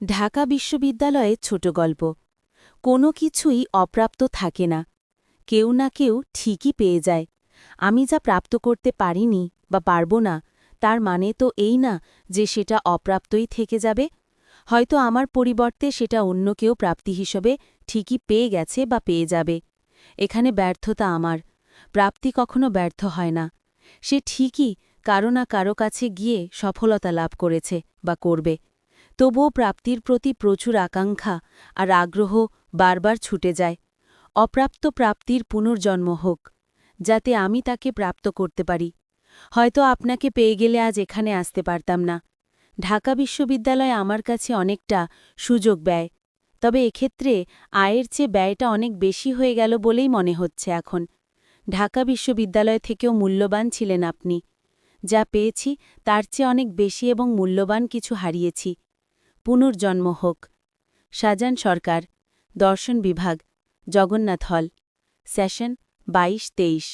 ঢাকা বিশ্ববিদ্যালয়ে ছোট গল্প। কোনো কিছুই অপ্রাপ্ত থাকে না, কেউ না কেউ ঠিকই পেয়ে যায়। আমি যা প্রাপ্ত করতে পারিনি বা পারব না, তার মানে তো এই না যে সেটা অপ্রাপ্তই থেকে যাবে। হয়তো আমার পরিবর্তে সেটা অন্য কেউ প্রাপ্তি হিসেবে ঠিকই পেয়ে গেছে বা পেয়ে যাবে। এখানে ব্যর্থতা আমার। প্রাপ্তি কখনো ব্যর্থ হয় না। সে ঠিকই কারো না কারো কাছে গিয়ে সফলতা লাভ করেছে বা করবে। তবুও প্রাপ্তির প্রতি প্রচুর আকাঙ্ক্ষা আর আগ্রহ বারবার ছুটে যায়। অপ্রাপ্ত প্রাপ্তির পুনর্জন্ম হোক, যাতে আমি তাকে প্রাপ্ত করতে পারি। হয়তো আপনাকে পেয়ে গেলে আজ এখানে আসতে পারতাম না। ঢাকা বিশ্ববিদ্যালয় আমার কাছে অনেকটা সুযোগ ব্যয়, তবে এক্ষেত্রে আয়ের চেয়ে ব্যয়টা অনেক বেশি হয়ে গেল বলেই মনে হচ্ছে এখন। ঢাকা বিশ্ববিদ্যালয় থেকেও মূল্যবান ছিলেন আপনি। যা পেয়েছি তার চেয়ে অনেক বেশি এবং মূল্যবান কিছু হারিয়েছি। পুনর্জন্ম হোক। শাহজাহান সরকার, দর্শন বিভাগ, জগন্নাথ হল, সেশন ২২-২৩।